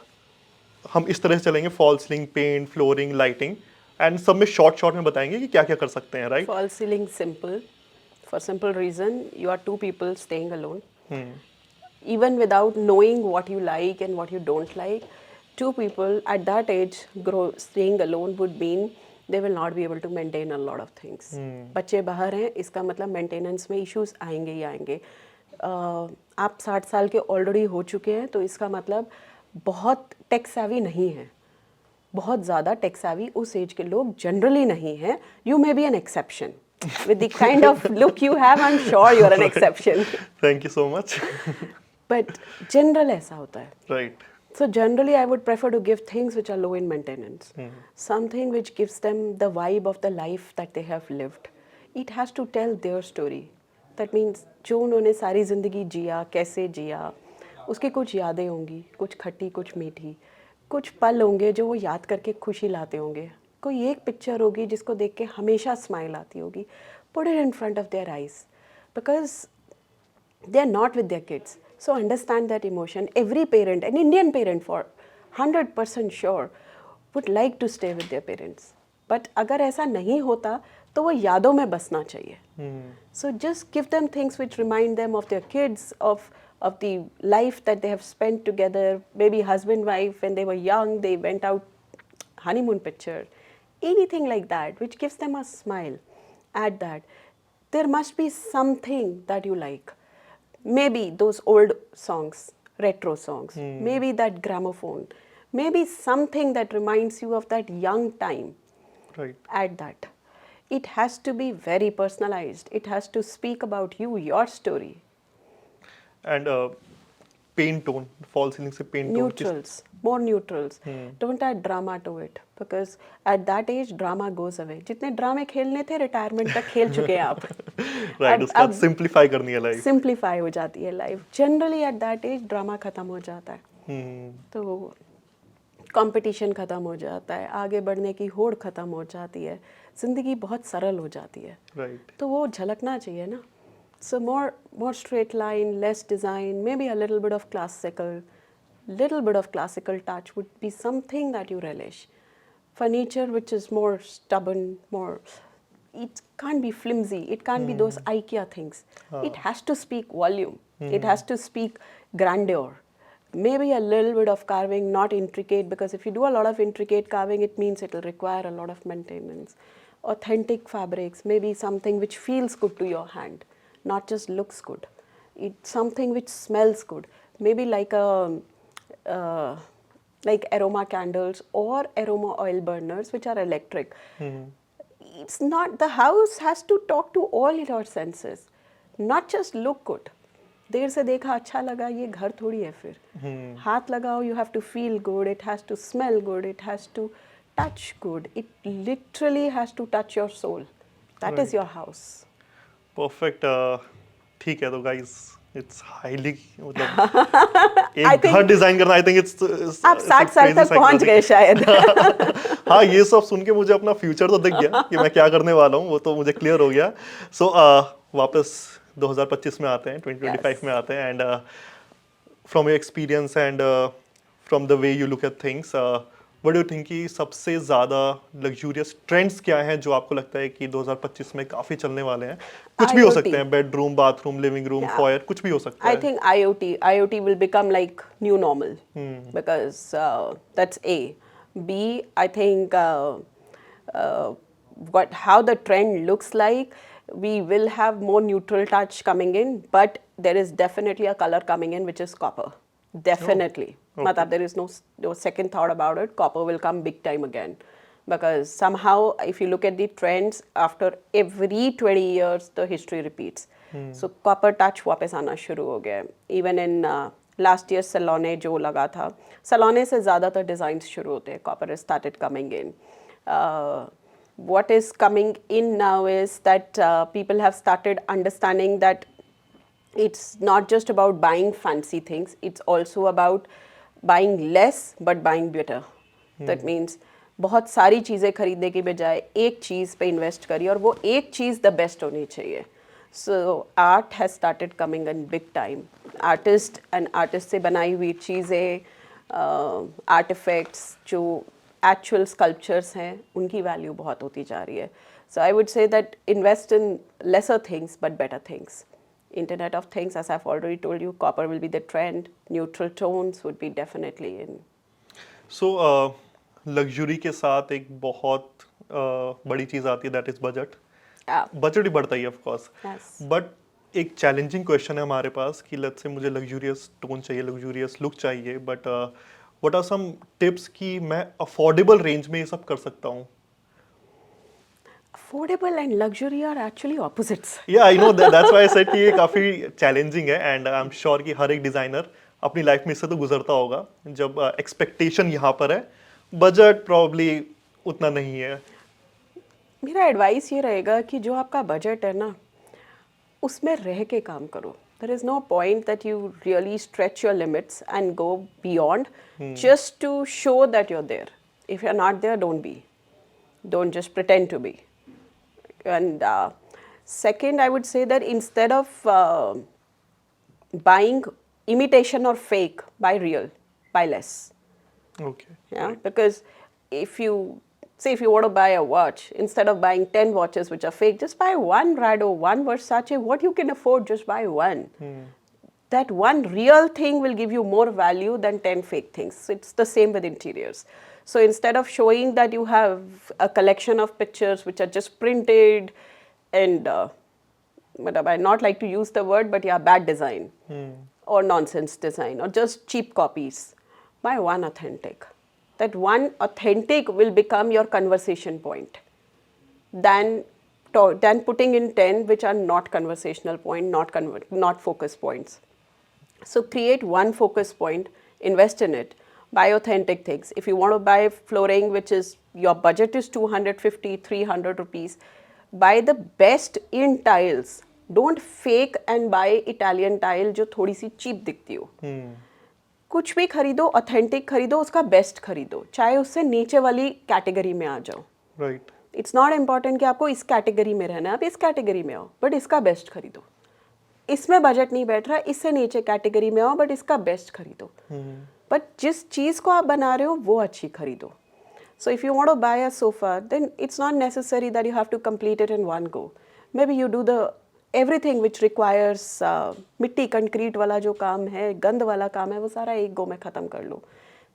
Speaker 1: हम इस तरह से चलेंगे, fall ceiling, paint, flooring, lighting and सब में शॉर्ट में बताएंगे कि क्या क्या कर सकते हैं. Right.
Speaker 2: Fall ceiling simple. For simple reason, you are 2 people staying alone. Even without knowing what you like and what you don't like, 2 people at that age staying alone would mean they will not be able to maintain a lot of things. बच्चे बाहर हैं, इसका मतलब maintenance में issues आएंगे ही आएंगे. आप 60 साल के ऑलरेडी हो चुके हैं तो इसका मतलब बहुत टेक savvy नहीं है. बहुत ज़्यादा टेक savvy उस एज के लोग जनरली नहीं हैं. You may be an exception. With the kind of look you have, I'm sure you're an exception.
Speaker 1: Thank you so much.
Speaker 2: But general ऐसा होता है.
Speaker 1: Right.
Speaker 2: So generally, I would prefer to give things which are low in maintenance. Something which gives them the vibe of the life that they have lived. It has to tell their story. That means जो उन्होंने सारी ज़िंदगी जिया, कैसे जिया, उसकी कुछ यादें होंगी, कुछ खट्टी, कुछ मीठी, कुछ पल होंगे जो वो याद करके खुशी लाते होंगे. कोई एक पिक्चर होगी जिसको देख के हमेशा स्माइल आती होगी. Put it in front of their eyes. Because they are not with their kids. So understand that emotion. Every parent, an Indian parent for 100% sure, would like to stay with their parents. But अगर ऐसा नहीं होता तो वो यादों में बसना चाहिए. So just give them things which remind them of their kids, of the life that they have spent together. Maybe husband, wife, when they were young, they went out honeymoon picture. Anything like that which gives them a smile. Add that. There must be something that you like. Maybe those old songs, retro songs. Maybe that gramophone. Maybe something that reminds you of that young time.
Speaker 1: Right.
Speaker 2: Add that. It has to be very personalized. It has to speak about you, your story.
Speaker 1: And paint tone, fall ceiling से paint tone.
Speaker 2: Neutrals, more neutrals. Don't add drama to it because at that age drama goes away. जितने ड्रामे खेलने थे retirement तक खेल चुके हैं आप.
Speaker 1: Right. उसके बाद simplify करनी है life.
Speaker 2: Simplify हो जाती है life. Generally at that age drama खत्म हो जाता है. तो कंपटीशन ख़त्म हो जाता है, आगे बढ़ने की होड़ ख़त्म हो जाती है, ज़िंदगी बहुत सरल हो जाती है.
Speaker 1: Right.
Speaker 2: तो वो झलकना चाहिए ना. So more straight line, less design, maybe a little bit of classical touch would be something that you relish. Furniture which is more stubborn, it can't be flimsy, it can't be those IKEA things. It has to speak volume, it has to speak grandeur. Maybe a little bit of carving, not intricate, because if you do a lot of intricate carving, it means it will require a lot of maintenance. Authentic fabrics, maybe something which feels good to your hand. Not just looks good. It's something which smells good. Maybe like aroma candles or aroma oil burners, which are electric. It's not, the house has to talk to all your senses, not just look good. देर से देखा अच्छा लगा, ये घर थोड़ी है फिर. हाथ लगाओ, you have to feel good, it has to smell good, it has to touch good. It literally has to touch your soul. That is your house.
Speaker 1: Perfect. ठीक है, तो गाइस इट्स हाईली मतलब एक घर डिजाइन करना, I think it's
Speaker 2: आप 60 साल तक पहुंच गए शायद।
Speaker 1: हाँ, ये सब सुन के मुझे अपना फ्यूचर तो दिख गया कि मैं क्या करने वाला हूँ, वो तो मुझे क्लियर हो गया। सो वापस 2025 में आते हैं, 2025 में आते हैं, and from your experience and from the way you look at things, what do you think कि सबसे ज़्यादा लग्जूरियस ट्रेंड्स क्या हैं जो आपको लगता है कि 2025 में काफ़ी चलने वाले हैं? कुछ भी हो
Speaker 2: IoT.
Speaker 1: सकते हैं, bedroom, bathroom, living room,
Speaker 2: Yeah.
Speaker 1: Foyer, कुछ भी हो सकता
Speaker 2: I
Speaker 1: है।
Speaker 2: think IoT will become like new normal because that's A. B, I think how the trend looks like, we will have more neutral touch coming in, but there is definitely a color coming in which is copper. Definitely.
Speaker 1: okay.
Speaker 2: Matlab, there is no second thought about it. Copper will come big time again. Because somehow, if you look at the trends, after every 20 years, the history repeats. So copper touch वापस आना शुरू हो गया है. Even in last year Salone जो लगा था, Salone से ज़्यादातर designs शुरू होते हैं. Copper has started coming in. What is coming in now is that people have started understanding that it's not just about buying fancy things, it's also about buying less but buying better. That means बहुत सारी चीज़ें खरीदने की बजाय एक चीज़ पे invest करिए और वो एक चीज़ द बेस्ट होनी चाहिए. So art has started coming in big time. Artist से बनाई हुई चीज़ें, आर्टिफैक्ट्स जो एक्चुअल स्कल्पचर्स हैं, उनकी वैल्यू बहुत होती जा रही है. So I would say that invest in lesser things but better things. Internet of Things, as I've already told you, copper will be the trend. Neutral tones would be definitely in.
Speaker 1: So luxury के साथ एक बहुत बड़ी चीज़ आती है, that is budget. Budget ही बढ़ता ही है ऑफ कोर्स,
Speaker 2: Yes.
Speaker 1: बट एक चैलेंजिंग क्वेश्चन है हमारे पास कि लेट्स से मुझे लग्जूरियस टोन चाहिए, लग्जूरियस लुक चाहिए, but what are some tips कि मैं अफोर्डेबल रेंज में ये सब कर सकता हूँ?
Speaker 2: Affordable and luxury are actually opposites.
Speaker 1: या I know that's why I said कि ये काफ़ी चैलेंजिंग है, एंड आई एम श्योर कि हर एक डिज़ाइनर अपनी लाइफ में इससे तो गुजरता होगा जब एक्सपेक्टेशन यहाँ पर है, बजट प्रॉब्ली उतना नहीं है.
Speaker 2: मेरा एडवाइस ये रहेगा कि जो आपका बजट है ना, उसमें रह के काम करो. There is no point that you really stretch your limits and go beyond just to show that you're there. If you're not there, don't be. Don't just pretend to be. And second, I would say that instead of buying imitation or fake, buy real, buy less.
Speaker 1: Okay.
Speaker 2: Yeah, because if you want to buy a watch, instead of buying 10 watches which are fake, just buy one Rado, one Versace. What you can afford, just buy one. That one real thing will give you more value than 10 fake things. So it's the same with interiors. So instead of showing that you have a collection of pictures which are just printed and, but I not like to use the word, but yeah, bad design or nonsense design or just cheap copies, buy one authentic. That one authentic will become your conversation point than putting in 10 which are not conversational point, not focus points. So create one focus point, invest in it, buy authentic things. If you want to buy flooring which is, your budget is 250, 300 rupees, buy the best in tiles. Don't fake and buy Italian tile जो थोड़ी सी cheap दिखती हो. कुछ भी खरीदो, authentic खरीदो, उसका best खरीदो, चाहे उससे नीचे वाली कैटेगरी में आ जाओ.
Speaker 1: राइट.
Speaker 2: इट्स नॉट इम्पॉर्टेंट कि आपको इस कैटेगरी में रहना है, आप इस कैटेगरी में आओ, बट इसका बेस्ट खरीदो. इसमें बजट नहीं बैठ रहा, इससे नीचे कैटेगरी में आओ, बट इसका बेस्ट खरीदो. बट जिस चीज़ को आप बना रहे हो वो अच्छी खरीदो. So if you want to buy a sofa, then it's not necessary that you have to complete it in one go. Maybe you do the everything which requires मिट्टी कंक्रीट वाला जो काम है, गंद वाला काम है, वो सारा एक गो में ख़त्म कर लो.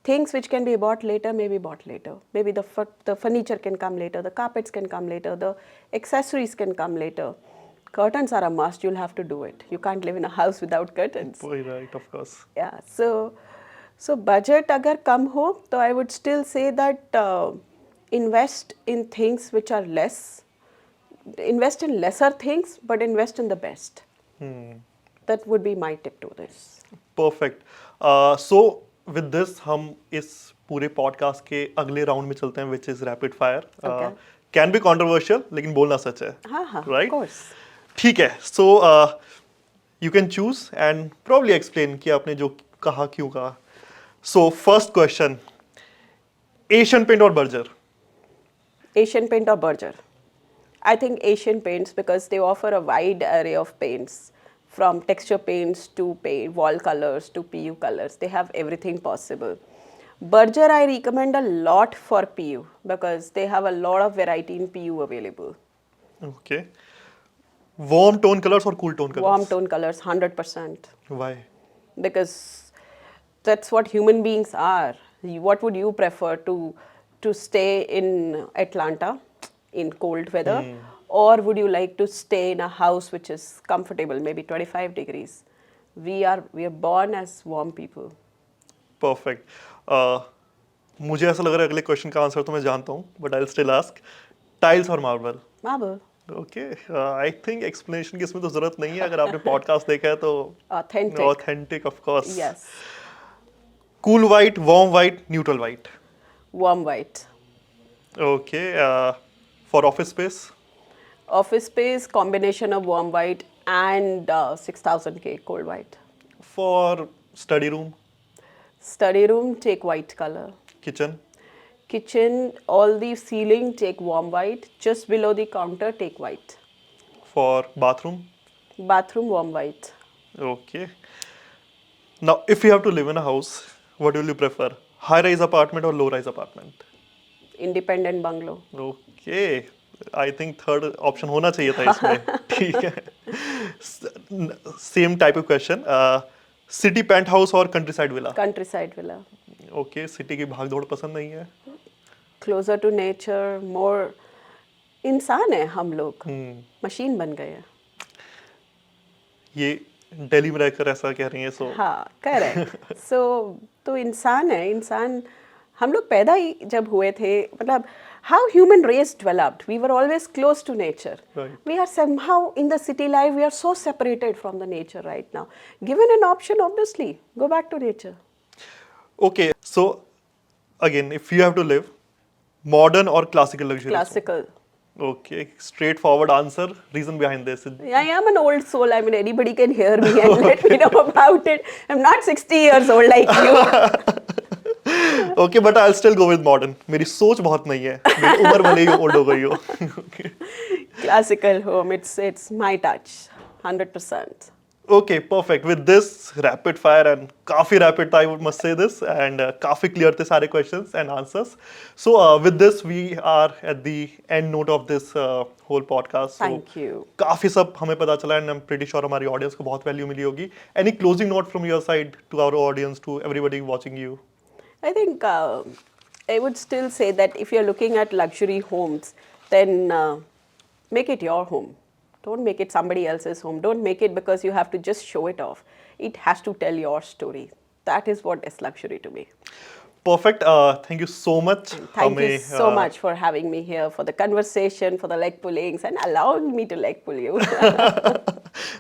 Speaker 2: Things which can be bought later may be bought later. Maybe the furniture can come later, the carpets can come later, the accessories can come later. Curtains are a must. You'll have to do it. You can't live in a house without curtains.
Speaker 1: Right, of course.
Speaker 2: Yeah. So budget अगर कम हो, तो I would still say that invest in things which are less. Invest in lesser things, but invest in the best. That would be my tip to this.
Speaker 1: Perfect. So with this हम इस पूरे podcast के अगले round में चलते हैं, which is rapid fire.
Speaker 2: Okay.
Speaker 1: Can be controversial, लेकिन बोलना सच है.
Speaker 2: हाँ,
Speaker 1: Right?
Speaker 2: of course.
Speaker 1: ठीक है. So You can choose and probably explain कि आपने जो कहा क्यों कहा. So first question, Asian Paint or Berger?
Speaker 2: Asian Paint or Berger? I think Asian Paints because they offer a wide array of paints from texture paints to paint, wall colors to PU colors. They have everything possible. Berger I recommend a lot for PU because they have a lot of variety in PU available.
Speaker 1: Okay. Warm tone colors or cool tone colors?
Speaker 2: Warm tone colors, 100%.
Speaker 1: Why?
Speaker 2: Because that's what human beings are. What would you prefer to stay in Atlanta in cold weather, or would you like to stay in a house which is comfortable, maybe 25 degrees? We are born as warm people.
Speaker 1: Perfect. मुझे ऐसा लग रहा है अगले question का answer तो मैं जानता हूँ, but I will still ask. Tiles और marble?
Speaker 2: Marble.
Speaker 1: Okay. I think explanation की इसमें तो जरूरत नहीं है. अगर आपने पॉडकास्ट देखा है तो
Speaker 2: Authentic.
Speaker 1: Authentic of course.
Speaker 2: Yes.
Speaker 1: Cool white, warm white, neutral white?
Speaker 2: Warm white.
Speaker 1: Okay. For office space?
Speaker 2: Office space, combination of warm white and 6000K cold white.
Speaker 1: For study room?
Speaker 2: Study room, take white color.
Speaker 1: Kitchen?
Speaker 2: Kitchen, all the ceiling, take warm white. Just below the counter, take white.
Speaker 1: For bathroom?
Speaker 2: Bathroom, warm white.
Speaker 1: Okay. Now, if you have to live in a house, what will you prefer? High-rise apartment or low-rise apartment?
Speaker 2: Independent bungalow.
Speaker 1: Okay. I think third option होना चाहिए था इसमें. ठीक है. Same type of question. City penthouse और countryside villa?
Speaker 2: Countryside villa.
Speaker 1: Okay. City की भागदौड़ पसंद नहीं है.
Speaker 2: Closer to nature, more. इंसान है हम लोग. मशीन बन गए हैं.
Speaker 1: ये दिल्ली में रहकर ऐसा कह रही हैं so.
Speaker 2: हाँ, करेक्ट. सो तो इंसान है. इंसान हम लोग पैदा ही जब हुए थे, मतलब how human race developed. We were always close to nature.
Speaker 1: Right.
Speaker 2: We are somehow in the city life, we are so separated from the nature right now. Given an option, obviously, go back to nature.
Speaker 1: Okay. So again, if you have to live, modern or classical luxury?
Speaker 2: Classical.
Speaker 1: Okay. Straightforward answer. Reason behind this?
Speaker 2: I am an old soul. I mean, anybody can hear me and let me know about it. I'm not 60 years old like you.
Speaker 1: Okay, but I'll still go with modern. मेरी सोच बहुत नहीं है. मेरी उम्र भले ही old हो गई हो. Okay.
Speaker 2: Classical home. It's my touch. 100%.
Speaker 1: Okay, perfect. With this rapid fire and काफी rapid था, I must say this, and काफी clear थे सारे questions and answers. So with this we are at the end note of this whole podcast. So,
Speaker 2: Thank you.
Speaker 1: काफी सब हमें पता चला and I'm pretty sure हमारी audience को बहुत value मिली होगी. Any closing note from your side to our audience, to everybody watching you?
Speaker 2: I think I would still say that if you're looking at luxury homes, then make it your home. Don't make it somebody else's home. Don't make it because you have to just show it off. It has to tell your story. That is what is luxury to me.
Speaker 1: Perfect. Thank you so much.
Speaker 2: Thank you so much for having me here, for the conversation, for the leg pullings, and allowing me to leg pull you.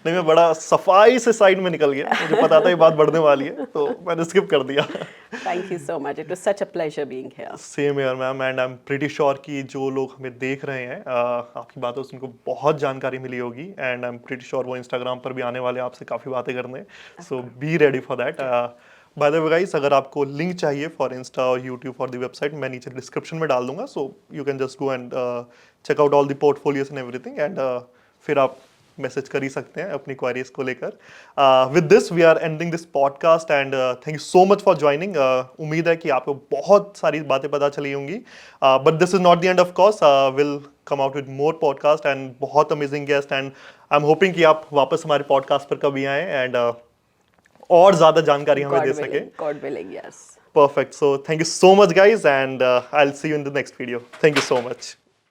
Speaker 1: नहीं, मैं बड़ा सफाई से side में निकल गया. मुझे पता था ये बात बढ़ने वाली है, तो मैंने स्किप कर दिया.
Speaker 2: Thank you so much. It was such a pleasure being here.
Speaker 1: Same here, ma'am, and I'm pretty sure कि जो लोग हमें देख रहे हैं, आपकी बातों से उनको बहुत जानकारी मिली होगी, and I'm pretty sure वो Instagram पर भी आने वाले आपसे काफ़ी बातें करने. So be ready for that. By the way, guys, अगर आपको लिंक चाहिए फॉर इंस्टा और यूट्यूब फॉर द वेबसाइट, मैं नीचे डिस्क्रिप्शन में डाल दूंगा. So you can just go and check out all the portfolios and everything, and फिर आप मैसेज कर ही सकते हैं अपनी क्वेरीज को लेकर. With this we are ending this podcast, and thank you so much for joining. उम्मीद है कि आपको बहुत सारी बातें पता चली होंगी, but this is not the end of course. Will come out with more podcast and बहुत amazing guest, and I am hoping कि आप वापस हमारे पॉडकास्ट पर कभी आएँ एंड और ज़्यादा जानकारी हमें दे सके.
Speaker 2: God willing, yes.
Speaker 1: Perfect. So thank you so much, guys, and I'll see you in the next video. Thank you so much.